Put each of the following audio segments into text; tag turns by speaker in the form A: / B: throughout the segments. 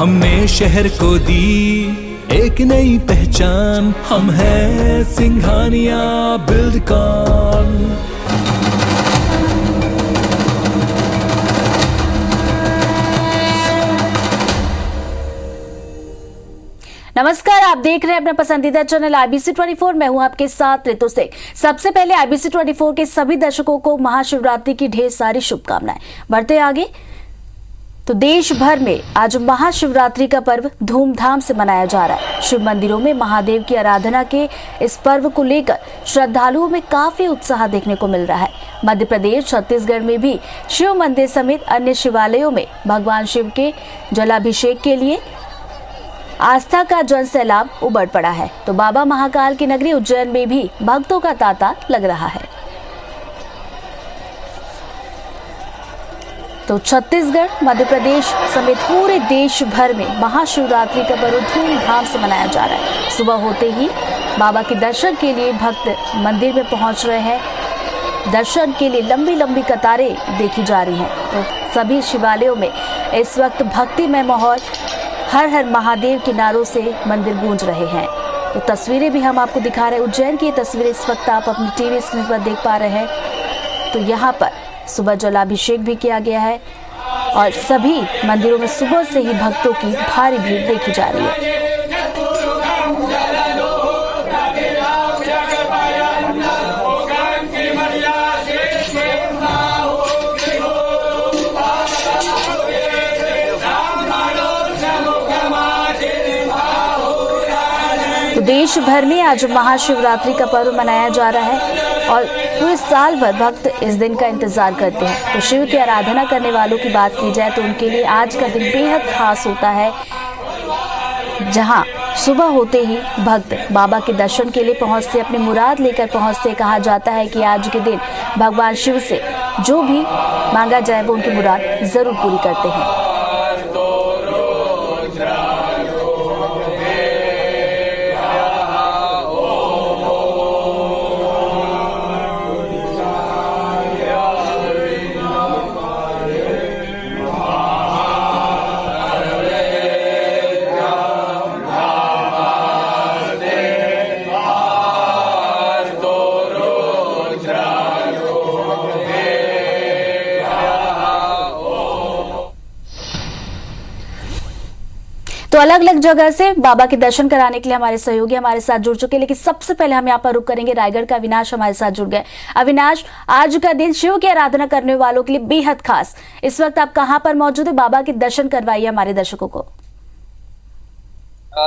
A: हमने शहर को दी एक नई पहचान, हम हैं सिंघानिया बिल्डकॉन।
B: नमस्कार, आप देख रहे हैं अपना पसंदीदा चैनल IBC 24। मैं हूं आपके साथ ऋतु सिंह। सबसे पहले IBC 24 के सभी दर्शकों को महाशिवरात्रि की ढेर सारी शुभकामनाएं। बढ़ते आगे तो देश भर में आज महाशिवरात्रि का पर्व धूमधाम से मनाया जा रहा है। शिव मंदिरों में महादेव की आराधना के इस पर्व को लेकर श्रद्धालुओं में काफी उत्साह देखने को मिल रहा है। मध्य प्रदेश, छत्तीसगढ़ में भी शिव मंदिर समेत अन्य शिवालयों में भगवान शिव के जलाभिषेक के लिए आस्था का जन सैलाब उमड़ पड़ा है। तो बाबा महाकाल की नगरी उज्जैन में भी भक्तों का तांता लग रहा है। तो छत्तीसगढ़, मध्य प्रदेश समेत पूरे देश भर में महाशिवरात्रि का पर्व धूमधाम से मनाया जा रहा है। सुबह होते ही बाबा के दर्शन के लिए भक्त मंदिर में पहुंच रहे हैं। दर्शन के लिए लंबी लंबी कतारें देखी जा रही हैं। तो सभी शिवालयों में इस वक्त भक्तिमय माहौल, हर हर महादेव के नारों से मंदिर गूंज रहे हैं। तो तस्वीरें भी हम आपको दिखा रहे हैं। उज्जैन की ये तस्वीरें इस वक्त आप अपनी टीवी स्क्रीन पर देख पा रहे हैं। तो यहाँ पर सुबह जलाभिषेक भी किया गया है और सभी मंदिरों में सुबह से ही भक्तों की भारी भीड़ देखी जा रही है। देश भर में आज महाशिवरात्रि का पर्व मनाया जा रहा है और पूरे साल भर भक्त इस दिन का इंतजार करते हैं। तो शिव की आराधना करने वालों की बात की जाए तो उनके लिए आज का दिन बेहद खास होता है, जहां सुबह होते ही भक्त बाबा के दर्शन के लिए पहुंचते, अपनी मुराद लेकर पहुंचते। कहा जाता है कि आज के दिन भगवान शिव से जो भी मांगा जाए वो उनकी मुराद जरूर पूरी करते हैं। तो अलग अलग जगह से बाबा के दर्शन कराने के लिए हमारे सहयोगी हमारे साथ जुड़ चुके हैं, लेकिन सबसे पहले हम यहाँ पर रुक करेंगे। रायगढ़ का अविनाश हमारे साथ जुड़ गए। अविनाश, आज का दिन शिव की आराधना करने वालों के लिए बेहद खास। इस वक्त आप कहाँ पर मौजूद है? बाबा के दर्शन करवाइए हमारे दर्शकों को।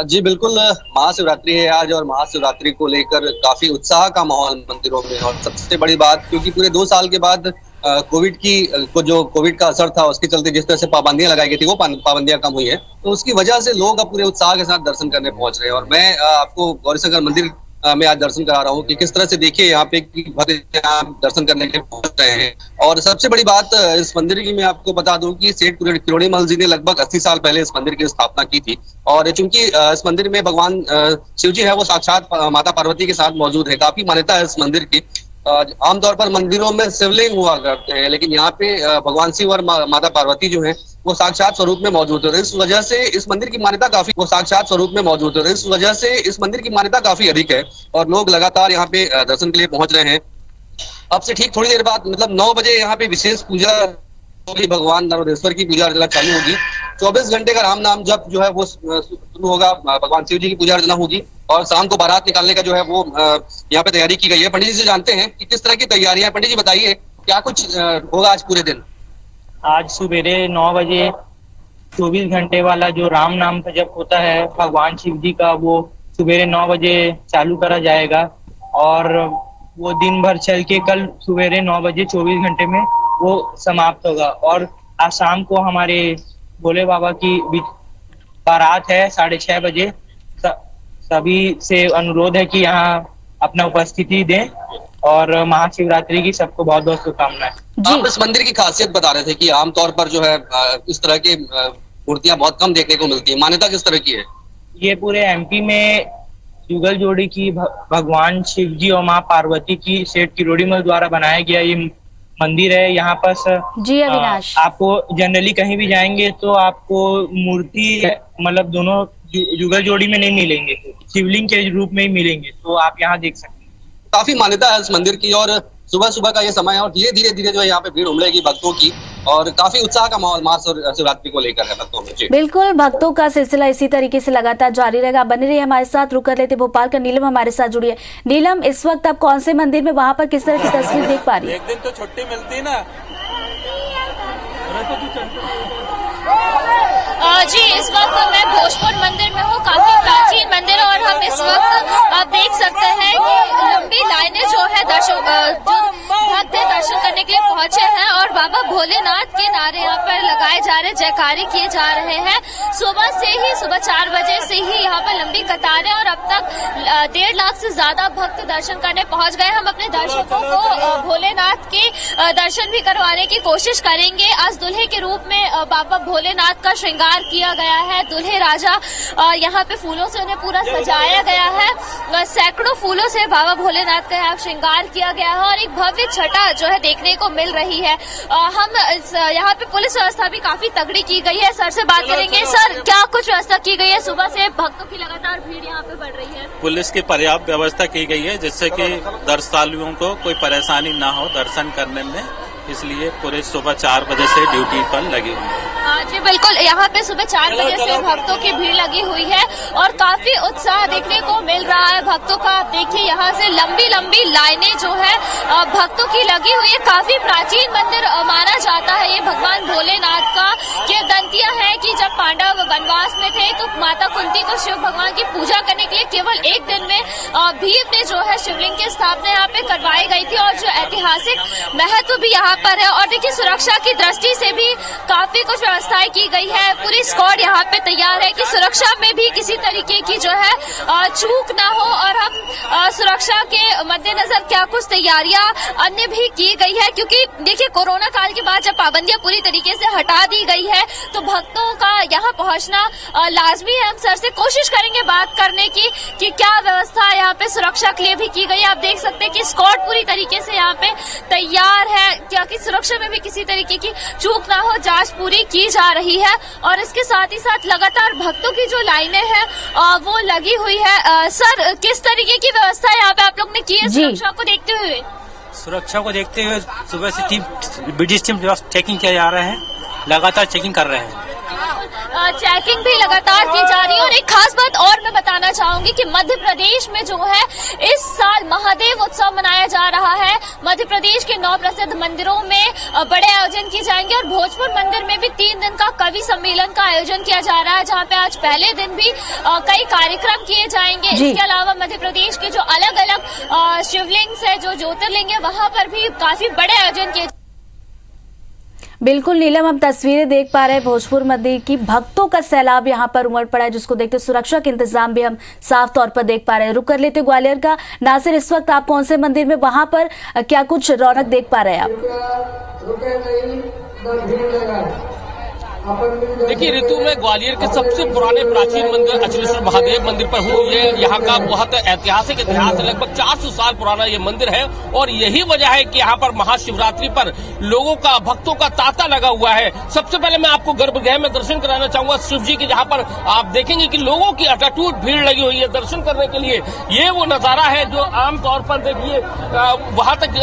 C: जी बिल्कुल, महाशिवरात्रि है आज और महाशिवरात्रि को लेकर काफी उत्साह का माहौल मंदिरों में। और सबसे बड़ी बात, क्योंकि पूरे 2 साल के बाद कोविड का असर था, उसके चलते जिस तरह से पाबंदियां लगाई गई थी वो पाबंदियां कम हुई है, तो उसकी वजह से लोग अब पूरे उत्साह के साथ दर्शन करने पहुंच रहे हैं। और मैं आपको गौरीशंकर मंदिर में आज दर्शन करा रहा हूँ कि किस तरह से देखिए यहाँ पे भक्त दर्शन करने के लिए पहुंच रहे हैं। और सबसे बड़ी बात इस मंदिर की मैं आपको बता दूं कि सेठ किरोड़ीमल जी ने लगभग 80 साल पहले इस मंदिर की स्थापना की थी। और चूंकि इस मंदिर में भगवान शिव जी है वो साक्षात माता पार्वती के साथ मौजूद है। काफी मान्यता है इस मंदिर की। आमतौर पर मंदिरों में शिवलिंग हुआ करते हैं, लेकिन यहाँ पे भगवान शिव और माता पार्वती जो है वो साक्षात स्वरूप में मौजूद है। इस वजह से इस मंदिर की मान्यता काफी अधिक है और लोग लगातार यहाँ पे दर्शन के लिए पहुंच रहे हैं। अब से ठीक थोड़ी देर बाद मतलब 9 बजे यहाँ पे विशेष पूजा होगी, भगवान नरोदेश्वर की पूजा अर्चना चालू होगी। 24 घंटे का राम नाम जप जो है वो शुरू होगा, भगवान शिव जी की पूजा अर्चना होगी और शाम को बारात निकालने का जो है वो यहाँ पे तैयारी की गई है। पंडित जी से जानते हैं कि किस तरह की तैयारियां। पंडित जी बताइए क्या कुछ होगा आज पूरे दिन?
D: आज सवेरे 9 बजे 24 घंटे वाला जो राम नाम का जप होता है भगवान शिव जी का, वो सवेरे 9 बजे चालू करा जाएगा और वो दिन भर चल के कल सवेरे 9 बजे 24 घंटे में वो समाप्त होगा। और आज शाम को हमारे भोले बाबा की बारात है 6:30 बजे। सभी से अनुरोध है कि यहाँ अपना उपस्थिति दें और महाशिवरात्रि की सबको बहुत बहुत शुभकामनाएं।
C: आप इस मंदिर की खासियत बता रहे थे कि आमतौर पर जो है इस तरह की मूर्तियां बहुत कम देखने को मिलती है, मान्यता किस तरह की है?
D: ये पूरे MP में युगल जोड़ी की भगवान शिव जी और माँ पार्वती की सेठ किरोड़ीमल द्वारा बनाया गया ये मंदिर है यहाँ पास।
B: जी अविनाश,
D: आपको जनरली कहीं भी जाएंगे तो आपको मूर्ति मतलब दोनों जुगल जोड़ी में नहीं मिलेंगे, शिवलिंग के रूप में ही मिलेंगे, तो आप यहाँ देख सकते हैं।
C: काफी मान्यता है इस मंदिर की और सुबह सुबह का ये समय है और धीरे धीरे जो है यहाँ पे भीड़ उमड़ेगी भक्तों की और काफी उत्साह का माहौल महाशिवरात्रि को लेकर है भक्तों में।
B: बिल्कुल भक्तों का सिलसिला इसी तरीके से लगातार जारी रहेगा। बने रहिए हमारे साथ। रुक कर लेते भोपाल का नीलम हमारे साथ जुड़ी है। नीलम, इस वक्त आप कौन से मंदिर में, वहां पर किस तरह की तस्वीर देख पा रही है?
E: एक दिन तो छुट्टी मिलती ना।
F: जी, इस वक्त मैं भोजपुर मंदिर में हूँ, काफी प्राचीन मंदिर, और हम इस वक्त आप देख सकते हैं कि लंबी लाइनें जो है भक्त दर्शन करने के लिए पहुंचे हैं और बाबा भोलेनाथ के नारे यहाँ पर लगाए जा रहे, जयकारे किए जा रहे हैं। सुबह 4 बजे से ही यहाँ पर लंबी कतारें और अब तक 1.5 लाख से ज्यादा भक्त दर्शन करने पहुंच गए। हम अपने दर्शकों को भोलेनाथ के दर्शन भी करवाने की कोशिश करेंगे। आज दुल्हे के रूप में बाबा भोलेनाथ का श्रृंगार किया गया है। दुल्हे राजा यहाँ पे फूलों से उन्हें पूरा सजाया गया है। सैकड़ों फूलों से बाबा भोलेनाथ का यहाँ श्रृंगार किया गया है और एक भव्य छटा जो है देखने को मिल रही है। हम यहाँ पे पुलिस व्यवस्था भी काफी तगड़ी की गई है। सर से बात करेंगे। सर, क्या कुछ व्यवस्था की गई है? सुबह से भक्तों की लगातार भीड़ यहाँ पे बढ़ रही है।
E: पुलिस की पर्याप्त व्यवस्था की गई है जिससे कि दर्शनार्थियों को कोई परेशानी ना हो दर्शन करने में, इसलिए पुलिस सुबह 4 बजे से ड्यूटी पर लगी हुई है।
F: जी बिल्कुल, यहाँ पे सुबह 4 बजे से भक्तों की भीड़ लगी हुई है और काफी उत्साह देखने को मिल रहा है भक्तों का। आप देखिए यहाँ से लंबी लंबी लाइनें जो है भक्तों की लगी हुई है। काफी प्राचीन मंदिर माना जाता है ये भगवान भोलेनाथ का। किंवदंतियां हैं कि जब पांडव वनवास में थे तो माता कुंती को शिव भगवान की पूजा करने के लिए केवल एक दिन में भीम ने जो है शिवलिंग की स्थापना यहाँ पे करवाई गई थी और जो ऐतिहासिक महत्व भी यहाँ पर है। और देखिए, सुरक्षा की दृष्टि से भी काफी कुछ व्यवस्थाएं की गई है। पूरी स्क्वाड यहाँ पे तैयार है कि सुरक्षा में भी किसी तरीके की जो है चूक ना हो। और हम सुरक्षा के मद्देनजर क्या कुछ तैयारियां अन्य भी की गई है, क्योंकि देखिए कोरोना काल के बाद जब पाबंदियां पूरी तरीके से हटा दी गई है तो भक्तों का यहाँ पहुंचना लाजमी है। हम सर से कोशिश करेंगे बात करने की कि क्या व्यवस्था यहाँ पे सुरक्षा के लिए भी की गई है। आप देख सकते हैं कि स्क्वाड पूरी तरीके से यहाँ पे तैयार है कि सुरक्षा में भी किसी तरीके की चूक ना हो, जांच पूरी की जा रही है। और इसके साथ ही साथ लगातार भक्तों की जो लाइनें हैं वो लगी हुई है। सर, किस तरीके की व्यवस्था यहाँ पे आप लोग ने की है सुरक्षा को देखते हुए?
G: सुरक्षा को देखते हुए सुबह से ब्रिटिश टीम चेकिंग किया जा रहे हैं, लगातार चेकिंग कर रहे हैं।
F: चेकिंग भी लगातार की जा रही है। और एक खास बात और मैं बताना चाहूंगी कि मध्य प्रदेश में जो है इस साल महादेव उत्सव मनाया जा रहा है। मध्य प्रदेश के 9 प्रसिद्ध मंदिरों में बड़े आयोजन किए जाएंगे और भोजपुर मंदिर में भी 3 दिन का कवि सम्मेलन का आयोजन किया जा रहा है, जहां पे आज पहले दिन भी कई कार्यक्रम किए जाएंगे। इसके अलावा मध्य प्रदेश के जो अलग अलग शिवलिंग है, जो ज्योतिर्लिंग है, वहां पर भी काफी बड़े आयोजन किए।
B: बिल्कुल नीलम, हम तस्वीरें देख पा रहे हैं भोजपुर मंदिर की। भक्तों का सैलाब यहाँ पर उमड़ पड़ा है, जिसको देखते सुरक्षा के इंतजाम भी हम साफ तौर पर देख पा रहे हैं। रुक कर लेते ग्वालियर का नासिर, इस वक्त आप कौन से मंदिर में, वहां पर क्या कुछ रौनक देख पा रहे हैं आप?
H: देखिए ऋतु, में ग्वालियर के सबसे पुराने प्राचीन मंदिर अचलेश्वर महादेव मंदिर पर हूँ। ये यहाँ का बहुत ऐतिहासिक इतिहास है, लगभग 400 साल पुराना ये मंदिर है और यही वजह है कि यहाँ पर महाशिवरात्रि पर लोगों का, भक्तों का तांता लगा हुआ है। सबसे पहले मैं आपको गर्भगृह में दर्शन कराना चाहूंगा शिव जी के, जहाँ पर आप देखेंगे कि लोगों की अटूट भीड़ लगी हुई है दर्शन करने के लिए। ये वो नजारा है जो आमतौर पर देखिए वहां तक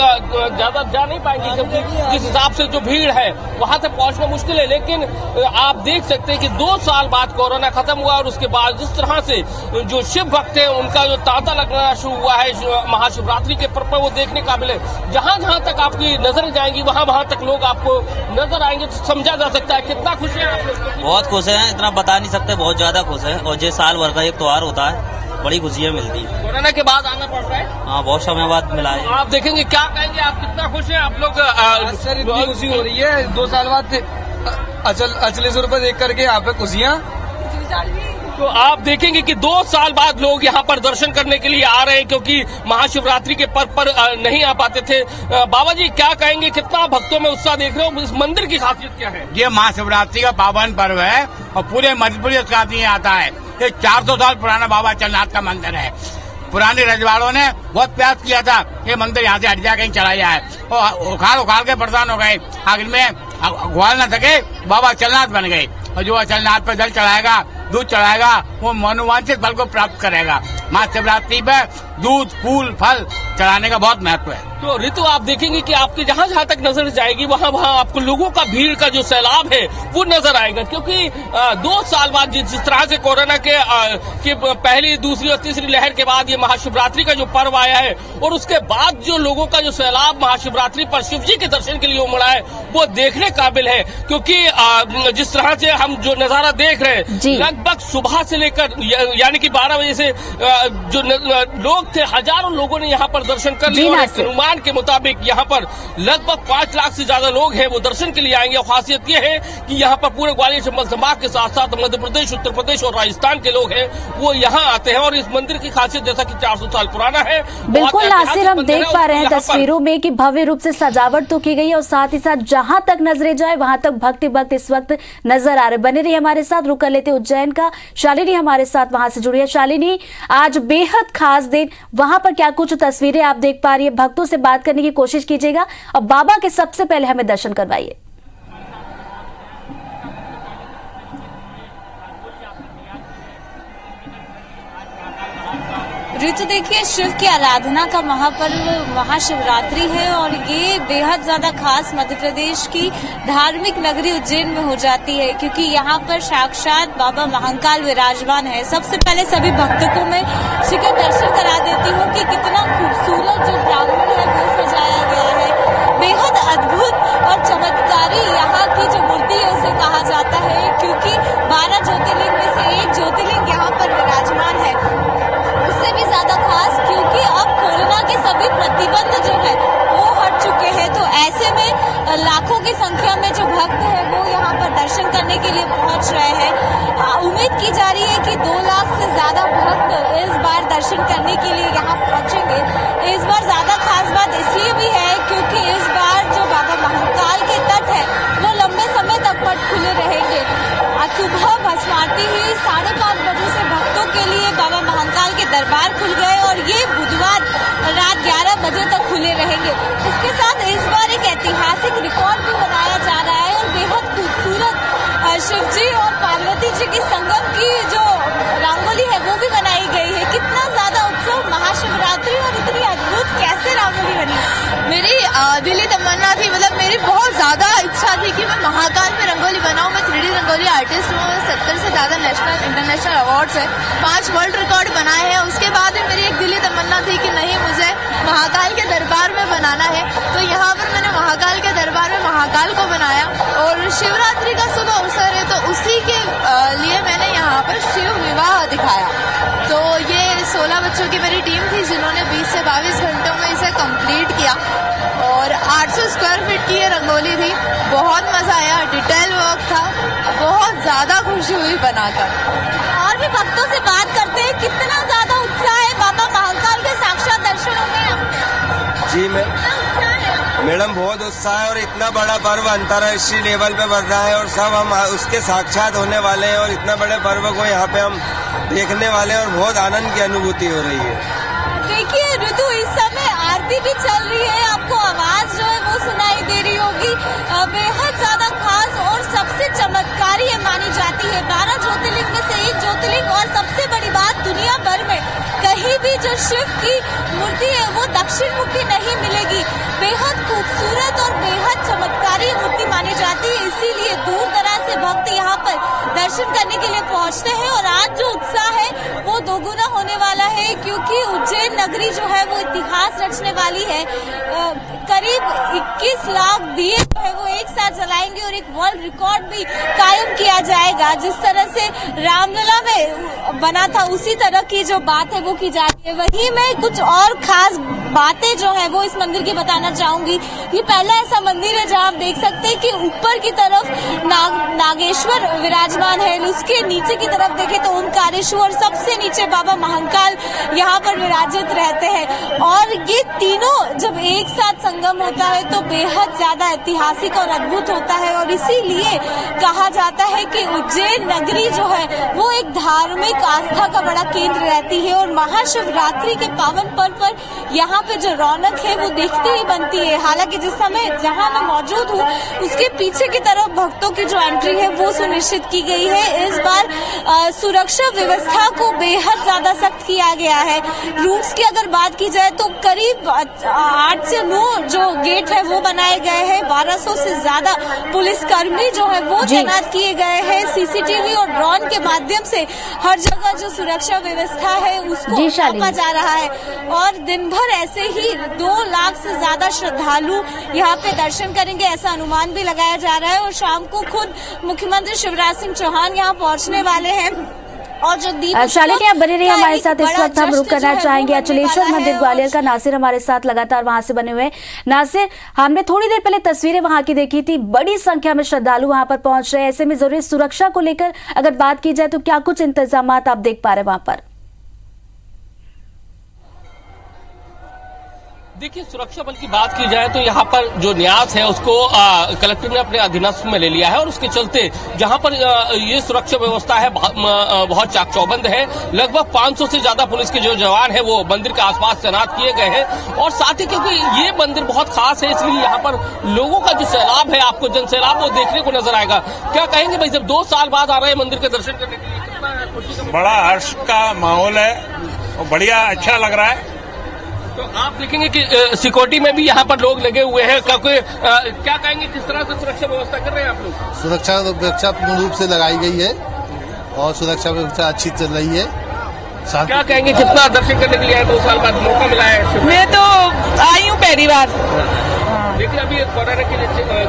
H: ज्यादा जा नहीं पाएंगे, क्योंकि जिस हिसाब से जो भीड़ है वहां तक पहुंचना मुश्किल है। लेकिन आप देख सकते हैं कि 2 साल बाद कोरोना खत्म हुआ और उसके बाद जिस तरह से जो शिव भक्त हैं उनका जो तांता लगना शुरू हुआ है महाशिवरात्रि के पर्व पर, वो देखने काबिल है। जहां जहां तक आपकी नजर जाएंगी वहां वहां तक लोग आपको नजर आएंगे, तो समझा जा सकता है कितना खुश है आप लोग।
I: बहुत खुश है, इतना बता नहीं सकते, बहुत ज्यादा खुश है। और ये साल भर का एक त्योहार होता है, बड़ी खुशियाँ मिलती है।
H: कोरोना के बाद आना पड़ रहा है।
I: हाँ, बहुत समय बाद मिला है।
H: आप देखेंगे, क्या कहेंगे आप, कितना खुश है आप लोग?
J: सर, इतनी खुशी हो रही है 2 साल बाद अचलेश्वर पर देख करके यहाँ पे खुशियाँ।
H: तो आप देखेंगे कि 2 साल बाद लोग यहाँ पर दर्शन करने के लिए आ रहे हैं, क्योंकि महाशिवरात्रि के पर्व पर नहीं आ पाते थे। बाबा जी, क्या कहेंगे, कितना भक्तों में उत्साह देख रहे हो? इस मंदिर की खासियत क्या है?
G: ये महाशिवरात्रि का पावन पर्व है और पूरे मध्य प्रदेश का आदमी आता है। ये 400 साल पुराना बाबा चलनाथ का मंदिर है।
K: पुराने रजवाड़ों ने बहुत प्रयास किया था ये मंदिर यहाँ से हट जाए, कहीं चला जाए, और उखाड़ के परेशान हो गए। आखिर में ग्वाल न सके, बाबा अचलनाथ बन गए, और जो अचलनाथ पर जल चढ़ाएगा, दूध चढ़ाएगा, वो मनोवांछित फल को प्राप्त करेगा। महाशिवरात्रि पर दूध, फूल, फल चढ़ाने का बहुत महत्व है।
H: तो ऋतु, आप देखेंगे कि आपकी जहाँ तक नजर जाएगी वहाँ आपको लोगों का भीड़ का जो सैलाब है वो नजर आएगा, क्योंकि 2 साल बाद जिस तरह से कोरोना के पहली, दूसरी और तीसरी लहर के बाद ये महाशिवरात्रि का जो पर्व आया है, और उसके बाद जो लोगों का जो सैलाब महाशिवरात्रि पर शिव जी के दर्शन के लिए उमड़ा है, वो देखने काबिल है। क्योंकि जिस तरह से हम जो नजारा देख रहे हैं, लगभग सुबह से लेकर यानी कि 12 बजे से जो लोग थे, हजारों लोगों ने यहाँ पर दर्शन कर लिया। अनुमान के मुताबिक यहाँ पर लगभग 5 लाख से ज्यादा लोग हैं, वो दर्शन के लिए आएंगे। और खासियत ये है कि यहाँ पर पूरे ग्वालियर चंबल संभाग के साथ साथ मध्य प्रदेश, उत्तर प्रदेश और राजस्थान के लोग हैं, वो यहाँ आते हैं। और इस मंदिर की खासियत जैसा कि 400 साल पुराना है।
B: बिल्कुल नासिर, हम देख पा रहे हैं तस्वीरों में कि भव्य रूप से सजावट तो की गई है, और साथ ही साथ जहां तक नजरें जाए वहां तक भक्ति भक्त इस वक्त नजर आ रहे। बने रही हमारे साथ, रुक कर लेते उज्जैन का। शालिनी हमारे साथ वहां से जुड़ी है। शालिनी, आज बेहद खास दिन, वहां पर क्या कुछ तस्वीरें आप देख पा रही है? भक्तों से बात करने की कोशिश कीजिएगा और बाबा के सबसे पहले हमें दर्शन करवाइए।
L: ऋतु, देखिए, शिव की आराधना का महापर्व महाशिवरात्रि है, और ये बेहद ज्यादा खास मध्य प्रदेश की धार्मिक नगरी उज्जैन में हो जाती है, क्योंकि यहाँ पर साक्षात बाबा महाकाल विराजमान है। सबसे पहले सभी भक्तों को मैं श्री के दर्शन करा देती हूँ कि कितना खूबसूरत जो प्रांगण है वो सजाया गया है। बेहद अद्भुत और चमत्कारी यहाँ की जो मूर्ति है उसे कहा जाता है, क्योंकि 12 ज्योतिर्लिंग में से एक ज्योतिर्लिंग यहाँ पर विराजमान है। उससे भी ज्यादा खास क्योंकि अब कोरोना के सभी प्रतिबंध जो है वो हट चुके हैं, तो ऐसे में लाखों की संख्या में जो भक्त है वो यहाँ पर दर्शन करने के लिए पहुंच रहे हैं। उम्मीद की जा रही है कि 2 लाख से ज्यादा भक्त इस बार दर्शन करने के लिए यहाँ पहुंचेंगे। इस बार ज्यादा खास बात इसलिए भी है क्योंकि इस बार जो बाबा महाकाल के तट है वो लंबे समय तक पट खुले रहेंगे। आज सुबह भस्म आरती हुई 5:30 बजे से भक्तों के लिए बाबा महाकाल के दरबार खुल गए, और ये बुधवार रात 11 बजे तक खुले रहेंगे। इसके साथ इस बार एक ऐतिहासिक रिकॉर्ड भी बनाया जा रहा है, और बेहद खूबसूरत शिव जी और पार्वती जी की संगम की जो रंगोली है वो भी बनाई गई है। कितना ज्यादा उत्सव, महाशिवरात्रि, और इतनी अद्भुत कैसे रंगोली बनी?
M: मेरी दिली तमन्ना थी, मतलब मेरी बहुत ज्यादा इच्छा थी कि मैं महाकाल में रंगोली बनाऊं। मैं 3D रंगोली आर्टिस्ट हूँ। 70 से ज्यादा नेशनल इंटरनेशनल अवार्ड्स है, 5 वर्ल्ड रिकॉर्ड बनाए हैं। उसके बाद में मेरी एक दिली तमन्ना थी कि नहीं, मुझे महाकाल के दरबार में बनाना है। तो यहाँ पर मैंने महाकाल के दरबार में महाकाल को बनाया, और शिवरात्रि का शुभ अवसर है तो उसी के लिए मैंने यहाँ पर शिव विवाह दिखाया। तो ये 16 बच्चों की मेरी टीम थी जिन्होंने 20 से 22 घंटों में इसे कंप्लीट किया, और 800 स्क्वायर फीट की ये रंगोली थी। बहुत मजा आया, डिटेल वर्क था, बहुत ज्यादा खुशी हुई बनाकर।
L: और भी भक्तों से बात करते हैं, कितना ज्यादा उत्साह है बाबा महाकाल के साक्षात दर्शनों में?
N: जी मैडम, बहुत उत्साह है, और इतना बड़ा पर्व अंतर्राष्ट्रीय लेवल पे बढ़ रहा है, और सब हम उसके साक्षात होने वाले हैं, और इतना बड़े पर्व को यहाँ पे हम देखने वाले हैं, और बहुत आनंद की अनुभूति हो रही है।
L: देखिए ऋतु, इस समय आरती भी चल रही है, आपको आवाज जो है वो सुनाई दे रही होगी। बेहद ज्यादा खास और सबसे चमत्कारी ये मानी जाती है। 12 ज्योतिर्लिंग में से एक ज्योतिर्लिंग, और सबसे बड़ी बात, दुनिया भर में कहीं भी जो शिव की मूर्ति है वो दक्षिण मुखी नहीं मिलेगी। बेहद खूबसूरत और बेहद चमत्कारी मूर्ति मानी जाती है, इसीलिए दूर दराज से भक्त यहाँ पर दर्शन करने के लिए पहुँचते हैं। और आज जो उत्साह है वो दोगुना होने वाला है, क्योंकि उज्जैन नगरी जो है वो इतिहास रचने वाली है। करीब 21 लाख दिए जो है वो एक साथ जलाएंगे, और एक वर्ल्ड रिकॉर्ड भी कायम किया जाएगा। जिस तरह से रामलला में बना था उसी तरह की जो बात है वो की जा रही है। वहीं में कुछ और खास बातें जो है वो इस मंदिर की बताना चाहूंगी। ये पहला ऐसा मंदिर है जहां आप देख सकते हैं कि ऊपर की तरफ नागेश्वर विराजमान है, उसके नीचे की तरफ देखें तो ओंकारेश्वर, सबसे नीचे बाबा महाकाल यहाँ पर विराजित रहते हैं। और ये तीनों जब एक साथ संगम होता है तो बेहद ज्यादा ऐतिहासिक और अद्भुत होता है। और इसीलिए कहा जाता है कि उज्जैन नगरी जो है वो एक धार्मिक आस्था का बड़ा केंद्र रहती है। और महाशिवरात्रि के पावन पर्व पर यहाँ पे जो रौनक है वो देखते ही बनती है। हालांकि जिस समय जहाँ मैं मौजूद हूँ उसके पीछे की तरफ भक्तों की जो एंट्री है वो सुनिश्चित की गई है। इस बार सुरक्षा व्यवस्था को बेहद ज्यादा सख्त किया गया है। रूट्स की अगर बात की जाए तो करीब 8 से 9 जो गेट है वो बनाए गए हैं। 1200 से ज्यादा पुलिसकर्मी जो है वो तैनात किए गए हैं। सीसीटीवी और ड्रोन के माध्यम से हर जगह जो सुरक्षा व्यवस्था है उसको नापा जा रहा है। और दिन भर ऐसे ही 2 लाख से ज्यादा श्रद्धालु यहाँ पे दर्शन करेंगे ऐसा अनुमान भी लगाया जा रहा है। और शाम को खुद मुख्यमंत्री शिवराज सिंह चौहान यहाँ पहुँचने वाले हैं। और जो
B: शालिनी, आप बने रहिए हमारे साथ। इस वक्त हम रुक करना चाहेंगे अचलेश्वर मंदिर ग्वालियर का। नासिर हमारे साथ लगातार वहां से बने हुए हैं। नासिर, हमने थोड़ी देर पहले तस्वीरें वहां की देखी थी, बड़ी संख्या में श्रद्धालु वहां पर पहुंच रहे हैं। ऐसे में जरूरी सुरक्षा को लेकर अगर बात की जाए तो क्या कुछ इंतजाम आप देख पा रहे हैं वहां पर?
H: देखिए, सुरक्षा बल की बात की जाए तो यहाँ पर जो न्यास है उसको कलेक्टर ने अपने अधीनस्थ में ले लिया है। और उसके चलते जहाँ पर ये सुरक्षा व्यवस्था है बहुत चाक चौबंद है। लगभग 500 से ज्यादा पुलिस के जो जवान है वो मंदिर के आसपास तैनात किए गए हैं। और साथ ही क्योंकि ये मंदिर बहुत खास है इसलिए यहाँ पर लोगों का जो सैलाब है, आपको जन सैलाब वो देखने को नजर आएगा। क्या कहेंगे भाई, जब 2 साल बाद आ रहे हैं मंदिर के दर्शन करने के लिए, कितना खुशी?
O: बड़ा हर्ष का माहौल है और बढ़िया अच्छा लग रहा है।
H: तो आप देखेंगे कि सिक्योरिटी में भी यहाँ पर लोग लगे हुए हैं। क्या कहेंगे, किस तरह से सुरक्षा व्यवस्था कर रहे हैं आप लोग?
P: सुरक्षा व्यवस्था पूर्ण रूप से लगाई गई है और सुरक्षा व्यवस्था अच्छी चल रही है।
H: क्या कहेंगे, कितना दर्शन करने के लिए 2 साल बाद मौका मिला है?
Q: मैं तो आई हूँ पहली बार।
H: देखिए, अभी कोरोना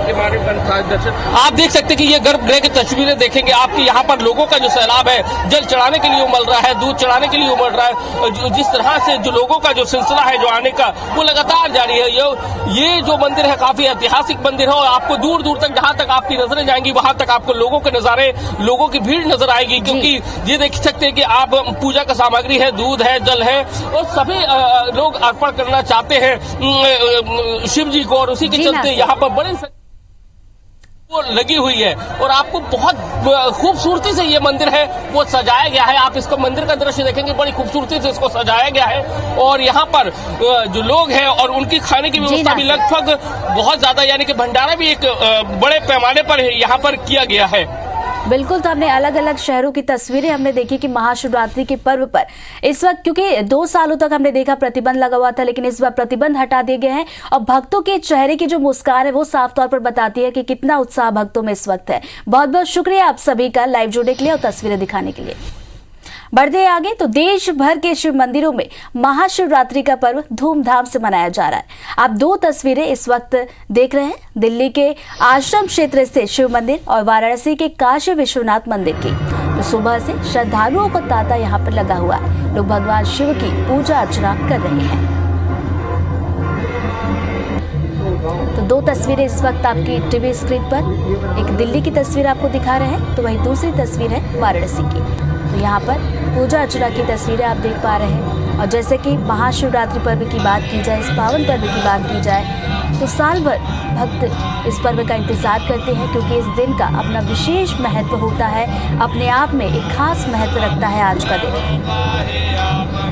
H: के बारे में दर्शन आप देख सकते हैं कि ये गर्भगृह की तस्वीरें देखेंगे आपकी। यहाँ पर लोगों का जो सैलाब है जल चढ़ाने के लिए उमड़ रहा है, दूध चढ़ाने के लिए उमड़ रहा है। जिस तरह से जो लोगों का जो सिलसिला है जो आने का वो लगातार जारी है। ये जो मंदिर है काफी ऐतिहासिक मंदिर है और आपको दूर दूर तक जहाँ तक आपकी नजरें जाएंगी वहां तक आपको लोगों के नजारे, लोगों की भीड़ नजर आएगी। क्योंकि ये देख सकते हैं कि आप पूजा का सामग्री है, दूध है, जल है और सभी लोग अर्पण करना चाहते हैं शिव जी को। और उसी के चलते यहाँ पर बड़ी वो लगी हुई है और आपको बहुत खूबसूरती से ये मंदिर है वो सजाया गया है। आप इसको मंदिर का दृश्य देखेंगे, बड़ी खूबसूरती से इसको सजाया गया है। और यहाँ पर जो लोग हैं और उनकी खाने की व्यवस्था भी लगभग बहुत ज्यादा, यानी कि भंडारा भी एक बड़े पैमाने पर यहाँ पर किया गया है।
B: बिल्कुल, तो हमने अलग अलग शहरों की तस्वीरें हमने देखी कि महाशिवरात्रि के पर्व पर इस वक्त, क्योंकि 2 सालों तक हमने देखा प्रतिबंध लगा हुआ था, लेकिन इस बार प्रतिबंध हटा दिए गए हैं और भक्तों के चेहरे की जो मुस्कान है वो साफ तौर पर बताती है कि कितना उत्साह भक्तों में इस वक्त है। बहुत बहुत शुक्रिया आप सभी का लाइव जुड़ने के लिए और तस्वीरें दिखाने के लिए। बढ़ते आगे तो देश भर के शिव मंदिरों में महाशिवरात्रि का पर्व धूमधाम से मनाया जा रहा है। आप 2 तस्वीरें इस वक्त देख रहे हैं, दिल्ली के आश्रम क्षेत्र स्थित शिव मंदिर और वाराणसी के काशी विश्वनाथ मंदिर की। तो सुबह से श्रद्धालुओं का तांता यहाँ पर लगा हुआ है। लोग भगवान शिव की पूजा अर्चना कर रहे हैं। तो 2 तस्वीरें इस वक्त आपकी टीवी स्क्रीन पर, एक दिल्ली की तस्वीर आपको दिखा रहे हैं तो वही दूसरी तस्वीर है वाराणसी की। तो यहाँ पर पूजा अर्चना की तस्वीरें आप देख पा रहे हैं। और जैसे कि महाशिवरात्रि पर्व की बात की जाए, इस पावन पर्व की बात की जाए तो साल भर भक्त इस पर्व का इंतजार करते हैं क्योंकि इस दिन का अपना विशेष महत्व होता है, अपने आप में एक खास महत्व रखता है आज का दिन।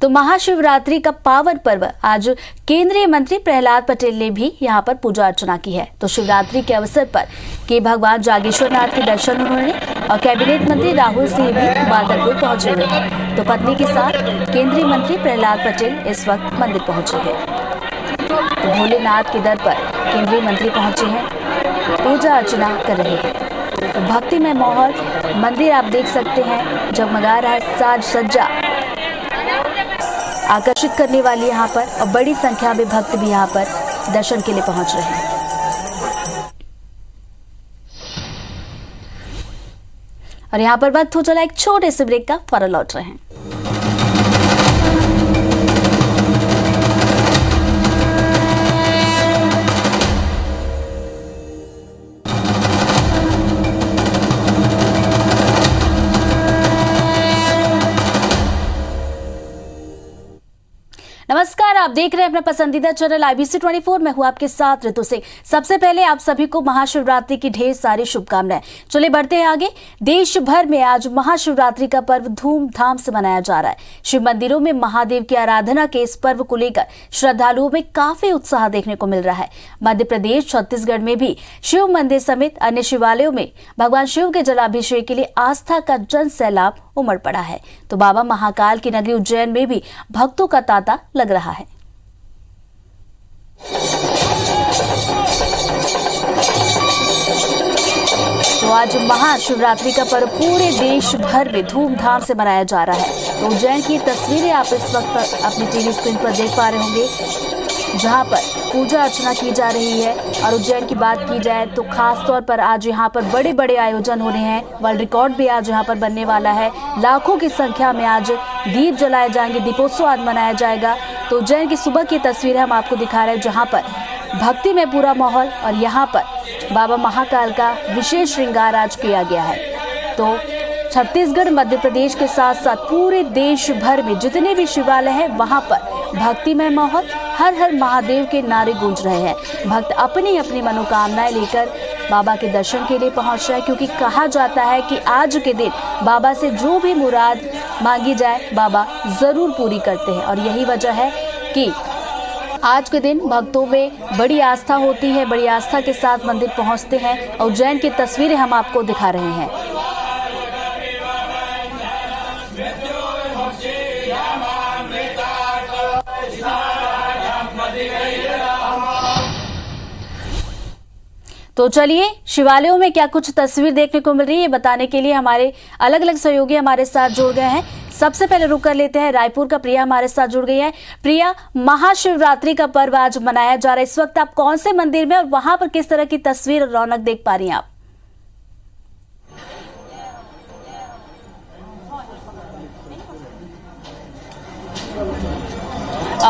B: तो महाशिवरात्रि का पावन पर्व आज केंद्रीय मंत्री प्रहलाद पटेल ने भी यहाँ पर पूजा अर्चना की है। तो शिवरात्रि के अवसर पर कि भगवान जागेश्वर नाथ के दर्शन उन्होंने और कैबिनेट मंत्री राहुल सिंह भी बादलपुर पहुंचे हुए हैं। तो पत्नी के साथ केंद्रीय मंत्री प्रहलाद पटेल इस वक्त मंदिर पहुंचे हैं। तो भोलेनाथ के दर पर केंद्रीय मंत्री पहुंचे हैं, पूजा अर्चना कर रहे हैं। तो भक्तिमय माहौल मंदिर आप देख सकते हैं, जगमगा रहा है, साज सज्जा आकर्षित करने वाली यहाँ पर और बड़ी संख्या में भक्त भी यहाँ पर दर्शन के लिए पहुंच रहे हैं। और यहाँ पर वक्त हो चला एक छोटे से ब्रेक का, फौरन लौट रहे हैं। आप देख रहे हैं अपना पसंदीदा चैनल IBC 24। मैं हूं आपके साथ ऋतु सिंह। सबसे पहले आप सभी को महाशिवरात्रि की ढेर सारी शुभकामनाएं। चलिए बढ़ते हैं आगे। देश भर में आज महाशिवरात्रि का पर्व धूमधाम से मनाया जा रहा है। शिव मंदिरों में महादेव की आराधना के इस पर्व को लेकर श्रद्धालुओं में काफी उत्साह देखने को मिल रहा है। मध्य प्रदेश, छत्तीसगढ़ में भी शिव मंदिर समेत अन्य शिवालयों में भगवान शिव के जलाभिषेक के लिए आस्था का जन सैलाब उमड़ पड़ा है। तो बाबा महाकाल की नगरी उज्जैन में भी भक्तों का तांता लग रहा है। तो आज महाशिवरात्रि का पर्व पूरे देश भर में धूमधाम से मनाया जा रहा है। तो उज्जैन की तस्वीरें आप इस वक्त अपनी टीवी स्क्रीन पर देख पा रहे होंगे, जहां पर पूजा अर्चना की जा रही है। और उज्जैन की बात की जाए तो खास तौर पर आज यहां पर बड़े बड़े आयोजन होने हैं। वर्ल्ड रिकॉर्ड भी आज यहां पर बनने वाला है। लाखों की संख्या में आज दीप जलाए जाएंगे, दीपोत्सव आज मनाया जाएगा। तो उज्जैन की सुबह की तस्वीरें हम आपको दिखा रहे हैं, जहां पर भक्ति में पूरा माहौल और यहाँ पर बाबा महाकाल का विशेष श्रृंगार आज किया गया है। तो छत्तीसगढ़, मध्य प्रदेश के साथ साथ पूरे देश भर में जितने भी शिवालय हैं वहां पर भक्तिमय माहौल, हर हर महादेव के नारे गूंज रहे हैं। भक्त अपनी अपनी मनोकामनाएं लेकर बाबा के दर्शन के लिए पहुंच रहे हैं, क्योंकि कहा जाता है कि आज के दिन बाबा से जो भी मुराद मांगी जाए बाबा जरूर पूरी करते हैं। और यही वजह है कि आज के दिन भक्तों में बड़ी आस्था होती है, बड़ी आस्था के साथ मंदिर पहुंचते हैं। उज्जैन की तस्वीरें हम आपको दिखा रहे हैं। तो चलिए शिवालयों में क्या कुछ तस्वीर देखने को मिल रही है, बताने के लिए हमारे अलग अलग सहयोगी हमारे साथ जुड़ गए हैं। सबसे पहले रुक कर लेते हैं रायपुर का। प्रिया हमारे साथ जुड़ गई है। प्रिया, महाशिवरात्रि का पर्व आज मनाया जा रहा है, इस वक्त आप कौन से मंदिर में और वहां पर किस तरह की तस्वीर और रौनक देख पा रही हैं आप?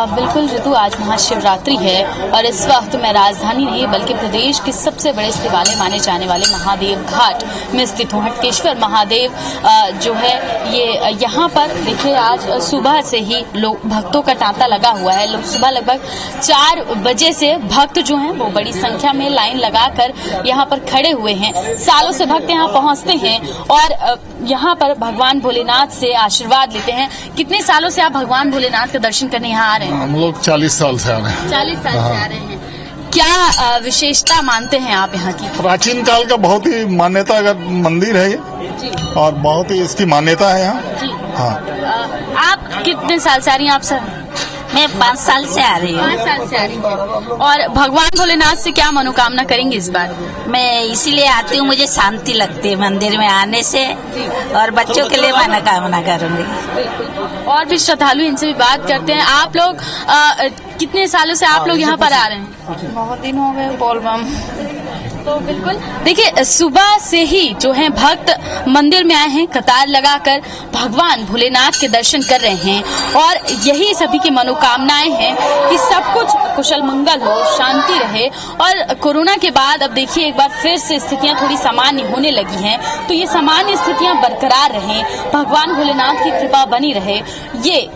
R: बिल्कुल ऋतु, आज महाशिवरात्रि है और इस वक्त मैं राजधानी नहीं बल्कि प्रदेश के सबसे बड़े शिवालय माने जाने वाले महादेव घाट में स्थित हूँ। हटकेश्वर महादेव जो है ये यहाँ पर देखिए, आज सुबह से ही लोग भक्तों का तांता लगा हुआ है। लोग सुबह लगभग 4 बजे से भक्त जो हैं वो बड़ी संख्या में लाइन लगाकर यहाँ पर खड़े हुए हैं। सालों से भक्त यहाँ पहुँचते हैं और यहाँ पर भगवान भोलेनाथ से आशीर्वाद लेते हैं। कितने सालों से आप भगवान भोलेनाथ का दर्शन करने यहाँ आ रहे हैं?
P: हम लोग 40 साल से आ रहे हैं।
R: 40 साल से आ रहे हैं। क्या विशेषता मानते हैं आप यहाँ की?
P: प्राचीन काल का बहुत ही मान्यता का मंदिर है ये
R: जी।
P: और बहुत ही इसकी मान्यता है यहाँ।
R: हाँ। आप कितने साल से आ रही हैं? आप सर?
S: मैं 5 साल से आ रही हूँ।
R: 5 साल से आ रही हूँ। और भगवान भोलेनाथ से क्या मनोकामना करेंगे इस बार?
S: मैं इसीलिए आती हूँ, मुझे शांति लगती है मंदिर में आने से, और बच्चों के लिए मनोकामना करूँगी।
R: और भी श्रद्धालु इनसे भी बात करते हैं। आप लोग कितने सालों से आप लोग यहाँ पर आ रहे हैं?
Q: बहुत दिन हो गए बोलबम।
R: तो बिल्कुल देखिए, सुबह से ही जो है भक्त मंदिर में आए हैं, कतार लगाकर भगवान भोलेनाथ के दर्शन कर रहे हैं और यही सभी की मनोकामनाएं हैं कि सब कुछ कुशल मंगल हो, शांति रहे। और कोरोना के बाद अब देखिए एक बार फिर से स्थितियां थोड़ी सामान्य होने लगी हैं, तो ये सामान्य स्थितियां बरकरार रहें, भगवान भोलेनाथ की कृपा बनी रहे, ये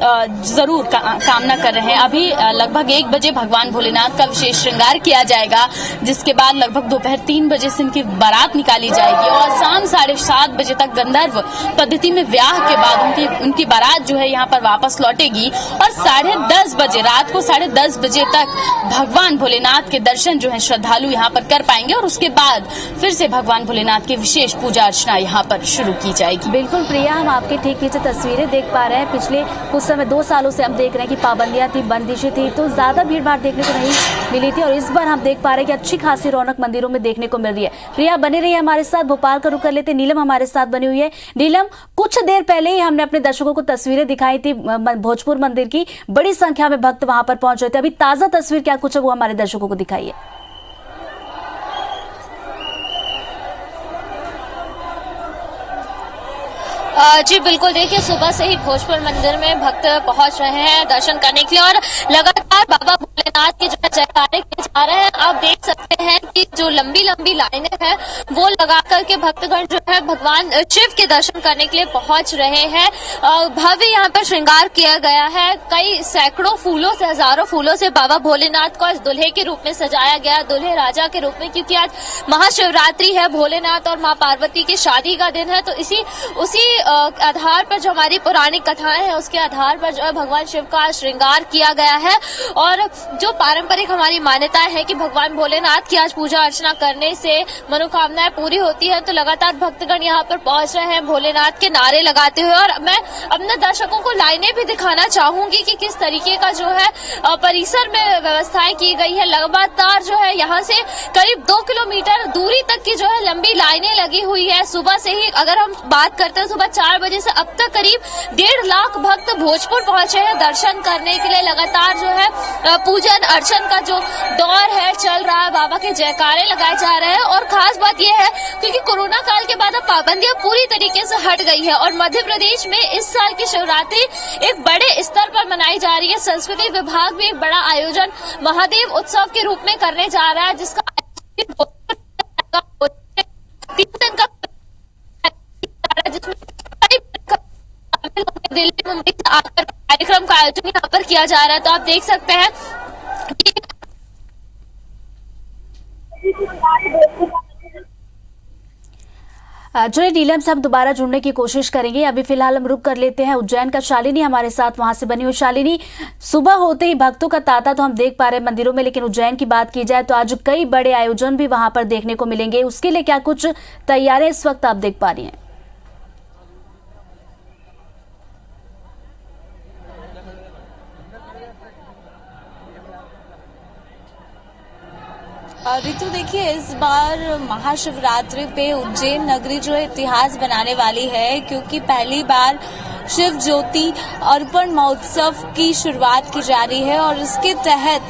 R: जरूर कामना कर रहे हैं। अभी लगभग 1 बजे भगवान भोलेनाथ का विशेष श्रृंगार किया जाएगा, जिसके बाद लगभग दोपहर 3 बजे से इनकी बारात निकाली जाएगी और शाम 7:30 बजे तक गंधर्व पद्धति में ब्याह के बाद उनकी बारात जो है यहाँ पर वापस लौटेगी और 10:30 बजे, रात को 10:30 बजे तक भगवान भोलेनाथ के दर्शन जो है श्रद्धालु यहाँ पर कर पाएंगे और उसके बाद फिर से भगवान भोलेनाथ की विशेष पूजा अर्चना यहाँ पर शुरू की जाएगी।
B: बिल्कुल प्रिया, हम आपके ठीक पीछे तस्वीरें देख पा रहे हैं। पिछले कुछ समय 2 सालों से हम देख रहे हैं कि पाबंदियां थी, बंदिशें थी, तो ज्यादा भीड़ भाड़ देखने को नहीं मिली थी और इस बार हम देख पा रहे हैं कि अच्छी खासी रौनक मंदिरों में देखने को मिल रही है। प्रिया बने रही है हमारे साथ। भोपाल का रुख कर लेते, नीलम हमारे साथ बनी हुई है। नीलम, कुछ देर पहले ही हमने अपने दर्शकों को तस्वीरें दिखाई थी भोजपुर मंदिर की, बड़ी संख्या में भक्त वहां पर पहुंच रहे थे। अभी ताजा तस्वीर क्या कुछ है वो हमारे दर्शकों को दिखाइए।
F: जी बिल्कुल, देखिए सुबह से ही भोजपुर मंदिर में भक्त पहुंच रहे हैं दर्शन करने के लिए और लगातार बाबा भोलेनाथ के जो है जयकारे किए जा रहे हैं। आप देख सकते हैं कि जो लंबी लंबी लाइनें हैं वो लगा करके भक्तगण जो है भगवान शिव के दर्शन करने के लिए पहुंच रहे हैं। भव्य यहाँ पर श्रृंगार किया गया है। कई सैकड़ों फूलों से, हजारों फूलों से बाबा भोलेनाथ को आज दुल्हे के रूप में सजाया गया, दुल्हे राजा के रूप में, क्योंकि आज महाशिवरात्रि है, भोलेनाथ और माँ पार्वती की शादी का दिन है। तो उसी आधार पर जो हमारी पुरानी कथाएं हैं उसके आधार पर जो है भगवान शिव का श्रृंगार किया गया है। और जो पारंपरिक हमारी मान्यताएं है कि भगवान भोलेनाथ की आज पूजा अर्चना करने से मनोकामनाएं पूरी होती है, तो लगातार भक्तगण यहाँ पर पहुंच रहे हैं भोलेनाथ के नारे लगाते हुए। और मैं अपने दर्शकों को लाइनें भी दिखाना चाहूंगी कि किस तरीके का जो है परिसर में व्यवस्थाएं की गई है। लगातार जो है यहाँ से करीब 2 किलोमीटर दूरी तक की जो है लंबी लाइनें लगी हुई है। सुबह से ही अगर हम बात करते हैं सुबह 4 बजे से अब तक करीब 1.5 लाख भक्त भोजपुर पहुंचे हैं दर्शन करने के लिए। लगातार जो है पूजन अर्चन का जो दौर है चल रहा है, बाबा के जयकारे लगाए जा रहे हैं। और खास बात यह है क्योंकि कोरोना काल के बाद अब पाबंदियां पूरी तरीके से हट गई है और मध्य प्रदेश में इस साल की शिवरात्रि एक बड़े स्तर पर मनाई जा रही है। संस्कृति विभाग भी एक बड़ा आयोजन महादेव उत्सव के रूप में करने जा रहा है, जिसका 3 दिन का जिसमें दिल्ली मुंबई से आकर कार्यक्रम का आयोजन यहाँ पर किया जा रहा है। तो आप देख सकते हैं कि
B: चलिए नीलम से हम दोबारा जुड़ने की कोशिश करेंगे। अभी फिलहाल हम रुक कर लेते हैं उज्जैन का। शालिनी हमारे साथ वहां से बनी हुई। शालिनी, सुबह होते ही भक्तों का तांता तो हम देख पा रहे हैं मंदिरों में, लेकिन उज्जैन की बात की जाए तो आज कई बड़े आयोजन भी वहां पर देखने को मिलेंगे। उसके लिए क्या कुछ तैयारियां इस वक्त आप देख पा रही हैं?
L: ऋतु, देखिए इस बार महाशिवरात्रि पे उज्जैन नगरी जो है इतिहास बनाने वाली है, क्योंकि पहली बार शिव ज्योति अर्पण महोत्सव की शुरुआत की जा रही है और इसके तहत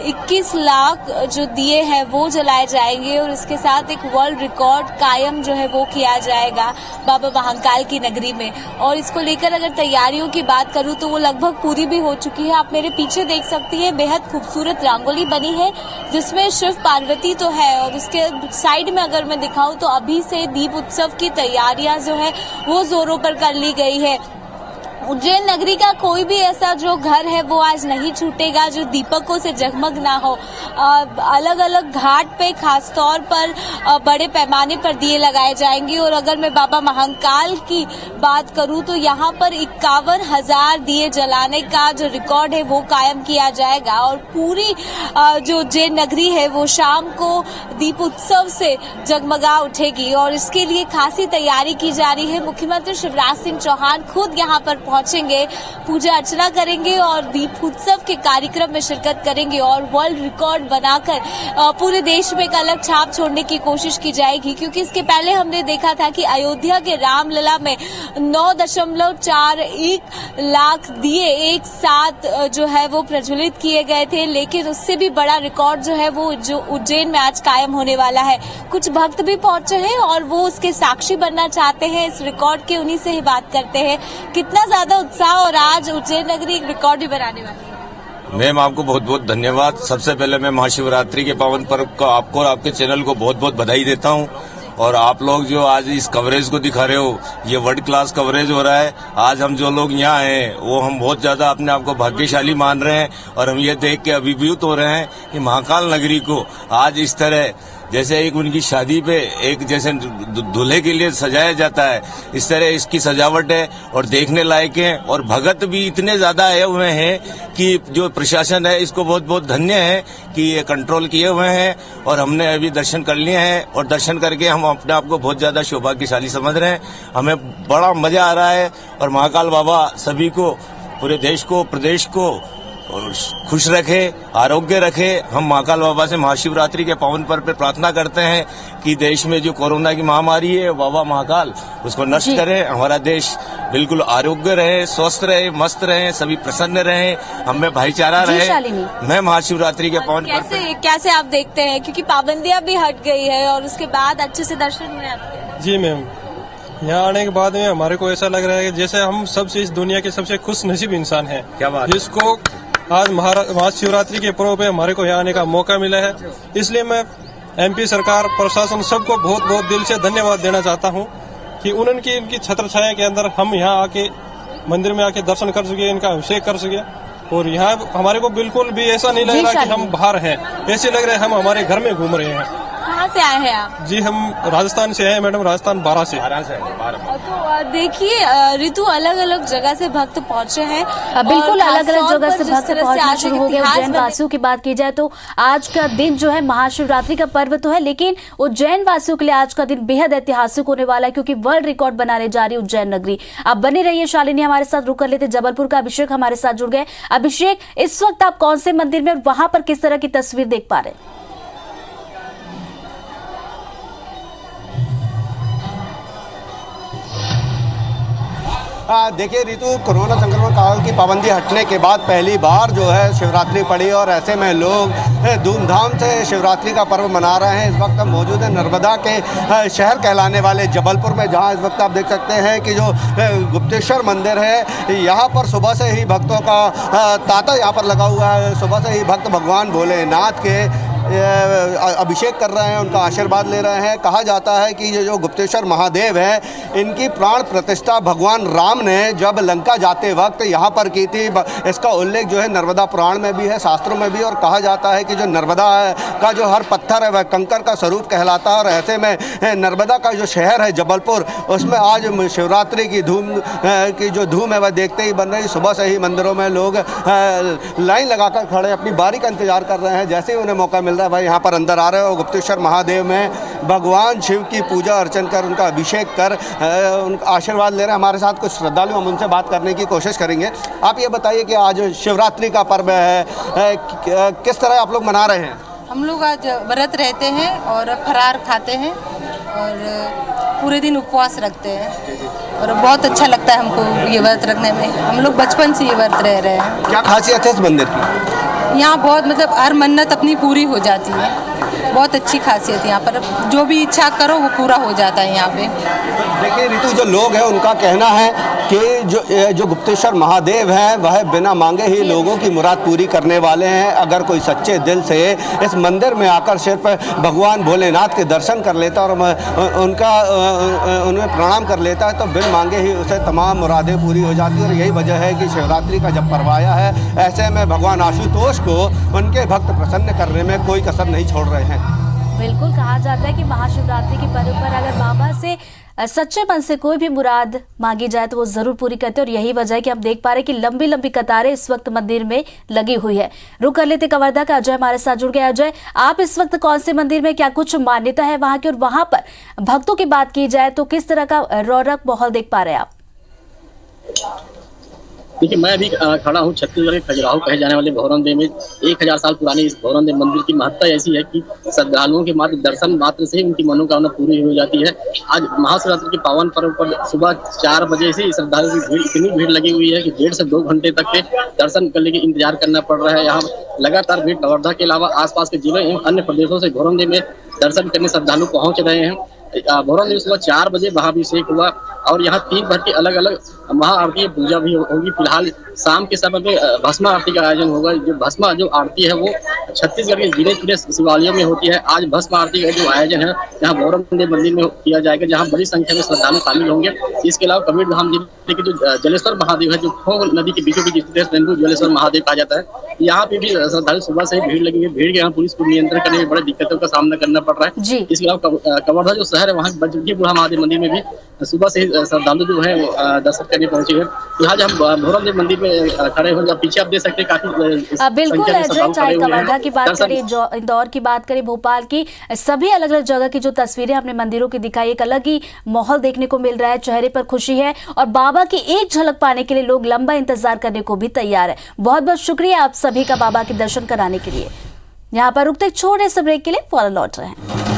L: 21 लाख जो दिए हैं वो जलाए जाएंगे और इसके साथ एक वर्ल्ड रिकॉर्ड कायम जो है वो किया जाएगा बाबा महाकाल की नगरी में। और इसको लेकर अगर तैयारियों की बात करूं तो वो लगभग पूरी भी हो चुकी है। आप मेरे पीछे देख सकती हैं, बेहद खूबसूरत रंगोली बनी है जिसमें शिव पार्वती तो है और उसके साइड में अगर मैं दिखाऊं तो अभी से दीप उत्सव की तैयारियां जो है वो जोरों पर कर ली गई है। उज्जैन नगरी का कोई भी ऐसा जो घर है वो आज नहीं छूटेगा जो दीपकों से जगमग ना हो। अलग अलग घाट पे खास तौर पर बड़े पैमाने पर दिए लगाए जाएंगे। और अगर मैं बाबा महाकाल की बात करूं तो यहाँ पर 51,000 दिए जलाने का जो रिकॉर्ड है वो कायम किया जाएगा और पूरी जो उज्जैन नगरी है वो शाम को दीप उत्सव से जगमगा उठेगी और इसके लिए खासी तैयारी की जा रही है। मुख्यमंत्री शिवराज सिंह चौहान खुद यहाँ पर पहुंचेंगे, पूजा अर्चना करेंगे और दीप उत्सव के कार्यक्रम में शिरकत करेंगे और वर्ल्ड रिकॉर्ड बनाकर पूरे देश में एक अलग छाप छोड़ने की कोशिश की जाएगी। क्योंकि इसके पहले हमने देखा था कि अयोध्या के रामलला में 9.41 लाख दिए एक साथ जो है वो प्रज्वलित किए गए थे, लेकिन उससे भी बड़ा रिकॉर्ड जो है वो जो उज्जैन में आज कायम होने वाला है। कुछ भक्त भी पहुंचे हैं और वो उसके साक्षी बनना चाहते हैं इस रिकॉर्ड के, उन्हीं से ही बात करते हैं। कितना ज्यादा उत्साह और आज उज्जैन नगरी एक रिकॉर्ड भी बनाने वाली है।
T: मैम आपको बहुत बहुत धन्यवाद। सबसे पहले मैं महाशिवरात्रि के पावन पर्व को आपको और आपके चैनल को बहुत बहुत बधाई देता हूं। और आप लोग जो आज इस कवरेज को दिखा रहे हो, ये वर्ल्ड क्लास कवरेज हो रहा है। आज हम जो लोग यहाँ हैं वो हम बहुत ज्यादा अपने आप को भाग्यशाली मान रहे हैं और हम ये देख के अभिभूत हो रहे हैं कि महाकाल नगरी को आज इस तरह जैसे एक उनकी शादी पे एक जैसे दूल्हे के लिए सजाया जाता है, इस तरह इसकी सजावट है और देखने लायक है। और भगत भी इतने ज्यादा आए हुए हैं कि जो प्रशासन है इसको बहुत बहुत धन्य है कि ये कंट्रोल किए हुए हैं और हमने अभी दर्शन कर लिए हैं और दर्शन करके हम अपने आप को बहुत ज्यादा सौभाग्यशाली समझ रहे हैं। हमें बड़ा मजा आ रहा है और महाकाल बाबा सभी को, पूरे देश को, प्रदेश को और खुश रखे, आरोग्य रखे। हम महाकाल बाबा से महाशिवरात्रि के पावन पर्व पर प्रार्थना करते हैं कि देश में जो कोरोना की महामारी है बाबा महाकाल उसको नष्ट करें, हमारा देश बिल्कुल आरोग्य रहे, स्वस्थ रहे, मस्त रहे, सभी प्रसन्न रहे, हमें भाईचारा रहे। मैं महाशिवरात्रि के पावन पर्व
L: कैसे आप देखते हैं, क्योंकि पाबंदियां भी हट गई है और उसके बाद अच्छे से दर्शन हुए आपके?
U: जी मैम, यहाँ आने के बाद में हमारे को ऐसा लग रहा है कि जैसे हम सबसे इस दुनिया के सबसे खुश नसीब इंसान हैं।
T: क्या बात?
U: जिसको आज महाशिवरात्रि के पर्व पे हमारे को यहाँ आने का मौका मिला है, इसलिए मैं MP सरकार, प्रशासन सबको बहुत बहुत दिल से धन्यवाद देना चाहता हूँ कि उनकी इनकी छत्र छाया के अंदर हम यहाँ आके मंदिर में आके दर्शन कर सके, इनका अभिषेक कर सके। और यहाँ हमारे को बिल्कुल भी ऐसा नहीं लग रहा कि हम बाहर हैं, ऐसे लग रहे हैं हम हमारे घर में घूम रहे हैं।
L: कहाँ से आए हैं आप?
U: जी हम राजस्थान से हैं मैडम, राजस्थान 12 से।
L: तो देखिए ऋतु, अलग अलग जगह से भक्त पहुंचे हैं,
B: बिल्कुल अलग अलग जगह से भक्त पहुंचना शुरू हो गए। उज्जैन वासियों की बात की जाए तो आज का दिन जो है महाशिवरात्रि का पर्व तो है, लेकिन उज्जैन वासियों के लिए आज का दिन बेहद ऐतिहासिक होने वाला है, क्योंकि वर्ल्ड रिकॉर्ड बनाने जा रही उज्जैन नगरी। आप बने रहिए, शालिनी हमारे साथ रुक कर लेते। जबलपुर का अभिषेक हमारे साथ जुड़ गए। अभिषेक, इस वक्त आप कौन से मंदिर में और वहां पर किस तरह की तस्वीर देख पा रहे हैं?
A: देखिए ऋतु, कोरोना संक्रमण काल की पाबंदी हटने के बाद पहली बार जो है शिवरात्रि पड़ी और ऐसे में लोग धूमधाम से शिवरात्रि का पर्व मना रहे हैं। इस वक्त हम मौजूद हैं नर्मदा के शहर कहलाने वाले जबलपुर में, जहां इस वक्त आप देख सकते हैं कि जो गुप्तेश्वर मंदिर है, यहाँ पर सुबह से ही भक्तों का तांता यहाँ पर लगा हुआ है। सुबह से ही भक्त भगवान भोलेनाथ के अभिषेक कर रहे हैं, उनका आशीर्वाद ले रहे हैं। कहा जाता है कि ये जो गुप्तेश्वर महादेव है, इनकी प्राण प्रतिष्ठा भगवान राम ने जब लंका जाते वक्त यहाँ पर की थी। इसका उल्लेख जो है नर्मदा पुराण में भी है, शास्त्रों में भी। और कहा जाता है कि जो नर्मदा का जो हर पत्थर है वह कंकर का स्वरूप कहलाता है। और ऐसे में नर्मदा का जो शहर है जबलपुर, उसमें आज शिवरात्रि की धूम है वह देखते ही बन रही। सुबह से ही मंदिरों में लोग लाइन लगाकर खड़े अपनी बारी का इंतजार कर रहे हैं। जैसे ही उन्हें मौका मिल रहा है भाई यहाँ पर अंदर आ रहे हो। गुप्तेश्वर महादेव में भगवान शिव की पूजा अर्चन कर, उनका अभिषेक कर, उनका आशीर्वाद ले रहे हैं। हमारे साथ कुछ श्रद्धालु, हम उनसे बात करने की कोशिश करेंगे। आप ये बताइए कि आज शिवरात्रि का पर्व है, किस तरह आप लोग मना रहे हैं?
V: हम लोग आज व्रत रहते हैं और फरार खाते हैं और पूरे दिन उपवास रखते हैं और बहुत अच्छा लगता है हमको ये व्रत रखने में। हम लोग बचपन से ये व्रत रह रहे हैं।
A: क्या खासियत है इस मंदिर की?
V: यहाँ बहुत मतलब हर मन्नत अपनी पूरी हो जाती है। बहुत अच्छी खासियत है यहाँ पर, जो भी इच्छा करो वो पूरा हो जाता है यहाँ पे।
A: देखिए ऋतु, जो लोग हैं उनका कहना है कि जो गुप्तेश्वर महादेव हैं वह बिना मांगे ही लोगों की मुराद पूरी करने वाले हैं। अगर कोई सच्चे दिल से इस मंदिर में आकर सिर्फ भगवान भोलेनाथ के दर्शन कर लेता और उन्हें प्रणाम कर लेता है तो बिन मांगे ही उसे तमाम मुरादें पूरी हो जाती है। और यही वजह है कि शिवरात्रि का जब पर्व आया है, ऐसे में भगवान आशुतोष को उनके भक्त प्रसन्न करने में कोई कसर नहीं छोड़ रहे हैं।
B: बिल्कुल, कहा जाता है कि महाशिवरात्रि के पर्व पर अगर बाबा से सच्चे मन से कोई भी मुराद मांगी जाए तो वो जरूर पूरी करते हैं। और यही वजह है कि हम देख पा रहे हैं कि लंबी लंबी कतारें इस वक्त मंदिर में लगी हुई है। रुक कर लेते कवर्धा का अजय हमारे साथ जुड़ गया। अजय, आप इस वक्त कौन से मंदिर में, क्या कुछ मान्यता है वहां की, और वहां पर भक्तों की बात की जाए तो किस तरह का रौनक माहौल देख पा रहे हैं आप?
W: देखिए, मैं अभी खड़ा हूँ छत्तीसगढ़ के खजुराहो कहे जाने वाले भौरन देव में। 1000 साल पुराने इस भौरन देव मंदिर की महत्ता ऐसी है कि श्रद्धालुओं के मात्र दर्शन मात्र से ही उनकी मनोकामना पूरी हो जाती है। आज महाशिवरात्रि के पावन पर्व पर सुबह 4 बजे से श्रद्धालुओं की भीड़, इतनी भीड़ लगी हुई है कि 1.5 से 2 घंटे तक के दर्शन करने के इंतजार करना पड़ रहा है। यहाँ लगातार भीड़ कवर्धा के अलावा आसपास के जिलों एवं अन्य प्रदेशों से भौरन देव में दर्शन करने श्रद्धालु पहुंच रहे हैं। भौरन देव सुबह 4 बजे महाअभिषेक हुआ और यहाँ 3 भर की अलग अलग महाआरती पूजा भी होगी। फिलहाल शाम के समय पे भस्म आरती का आयोजन होगा। जो भस्म जो आरती है वो छत्तीसगढ़ के गिने शिवालयों में होती है। आज भस्म आरती का जो आयोजन है यहाँ भौरन देव मंदिर में किया जाएगा, जहाँ बड़ी संख्या में श्रद्धालु शामिल होंगे। इसके अलावा कबीरधाम जिले के जो जलेश्वर महादेव है, जो खोह नदी के बीचों बीच स्थित है, जलेश्वर महादेव कहा जाता है, यहाँ पे भी श्रद्धालु सुबह से भीड़ लगी हुई। भीड़ के यहाँ पुलिस को नियंत्रण करने में बड़ी दिक्कतों का सामना करना पड़ रहा है। इसके अलावा कवर्धा जो शहर है वहाँ बजरंगीपुरा महादेव मंदिर में भी सुबह से श्रद्धालु जो है दर्शन करने पहुंचे हैं। फिलहाल हम भौरन देव मंदिर में खड़े हो, पीछे आप देख सकते हैं काफी
B: बिल्कुल अजय, चाहे कवर्धा की बात करें, इंदौर की बात करें, भोपाल की, सभी अलग अलग जगह की जो तस्वीरें अपने मंदिरों की दिखाई, एक अलग ही माहौल देखने को मिल रहा है। चेहरे पर खुशी है और बाबा की एक झलक पाने के लिए लोग लंबा इंतजार करने को भी तैयार है। बहुत बहुत शुक्रिया आप सभी का बाबा के दर्शन कराने के लिए। यहाँ पर रुकते छोटे से ब्रेक के लिए फौरन लौट रहे हैं।